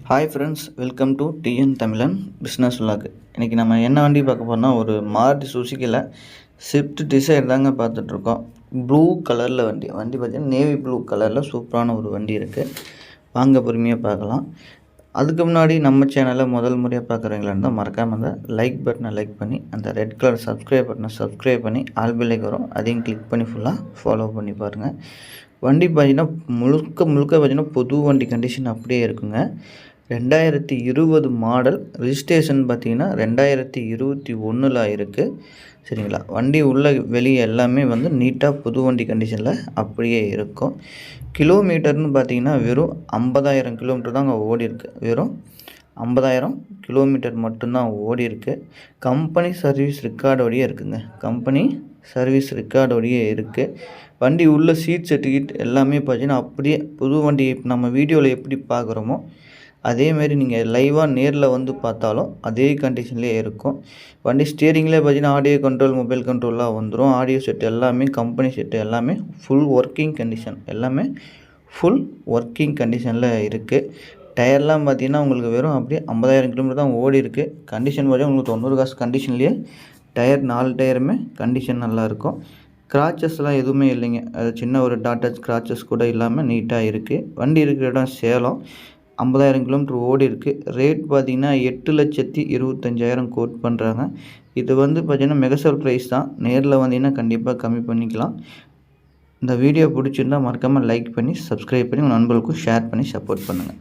Hi friends, welcome to TN தமிழன் business vlog. இன்றைக்கி நம்ம என்ன வண்டி பார்க்க போகிறோம்னா, ஒரு மாருதி சுசுக்கியில் ஸ்விஃப்ட் டிசைர் தாங்க பார்த்துட்ருக்கோம். ப்ளூ கலரில் வண்டி பார்த்திங்கன்னா நேவி ப்ளூ கலரில் சூப்பரான ஒரு வண்டி இருக்குது. வாங்க பொறுமையாக பார்க்கலாம். அதுக்கு முன்னாடி நம்ம சேனலை முதல் முறையாக பார்க்குறவங்களா இருந்தால் மறக்காமல் அந்த லைக் பட்டனை லைக் பண்ணி, அந்த ரெட் கலர் சப்ஸ்கிரைப் பட்டனை சப்ஸ்கிரைப் பண்ணி ஆல்பிலைக்கு வரும், அதையும் கிளிக் பண்ணி ஃபுல்லாக ஃபாலோ பண்ணி பாருங்கள். வண்டி பார்த்திங்கன்னா முழுக்க பார்த்திங்கன்னா புது வண்டி கண்டிஷன் அப்படியே இருக்குங்க. 2020 மாடல், ரிஜிஸ்ட்ரேஷன் பார்த்திங்கன்னா 2021 இருக்குது. சரிங்களா? வண்டி உள்ள வெளியே எல்லாமே வந்து நீட்டாக புது வண்டி கண்டிஷனில் அப்படியே இருக்கும். கிலோமீட்டர்னு பார்த்திங்கன்னா வெறும் 50,000 கிலோமீட்டர் தாங்க ஓடி இருக்குது. வெறும் 50,000 கிலோமீட்டர் மட்டும்தான் ஓடி இருக்குது. கம்பெனி சர்வீஸ் ரெக்கார்டோடையே இருக்குங்க. கம்பெனி சர்வீஸ் ரெக்கார்டோடையே இருக்குது. வண்டி உள்ள சீட் சர்டிஃபிகேட் எல்லாமே பார்த்திங்கன்னா அப்படியே புது வண்டி நம்ம வீடியோவில் எப்படி பார்க்குறோமோ அதேமாரி நீங்கள் லைவாக நேரில் வந்து பார்த்தாலும் அதே கண்டிஷன்லேயே இருக்கும். வண்டி ஸ்டியரிங்லேயே பார்த்தீங்கன்னா ஆடியோ கண்ட்ரோல், மொபைல் கண்ட்ரோல்லாம் வந்துடும். ஆடியோ செட் எல்லாமே கம்பெனி செட்டு எல்லாமே ஃபுல் ஒர்க்கிங் கண்டிஷன், எல்லாமே ஃபுல் ஒர்க்கிங் கண்டிஷனில் இருக்குது. டயர்லாம் பார்த்தீங்கன்னா உங்களுக்கு வெறும் அப்படியே 50,000 கிலோமீட்டர் தான் ஓடி இருக்குது. கண்டிஷன் பார்த்தீங்கன்னா உங்களுக்கு 90 காசு கண்டிஷன்லேயே டயர் 4 டயருமே கண்டிஷன் நல்லாயிருக்கும். ஸ்க்ராச்சஸ்லாம் எதுவுமே இல்லைங்க. அது சின்ன ஒரு டாட்டா ஸ்க்ராச்சஸ் கூட இல்லாமல் நீட்டாக இருக்குது. வண்டி இருக்கிற இடம் சேலம். 50,000 கிலோமீட்டர் ஓடி இருக்குது. ரேட் பார்த்திங்கன்னா 8,25,000 கோட் பண்ணுறாங்க. இது வந்து பார்த்திங்கன்னா மெகசல் ப்ரைஸ் தான். நேரில் வந்தீங்கன்னா கண்டிப்பாக கம்மி பண்ணிக்கலாம். இந்த வீடியோ பிடிச்சிருந்தால் மறக்காமல் லைக் பண்ணி, சப்ஸ்கிரைப் பண்ணி உங்கள் நண்பர்களுக்கும் ஷேர் பண்ணி சப்போர்ட் பண்ணுங்கள்.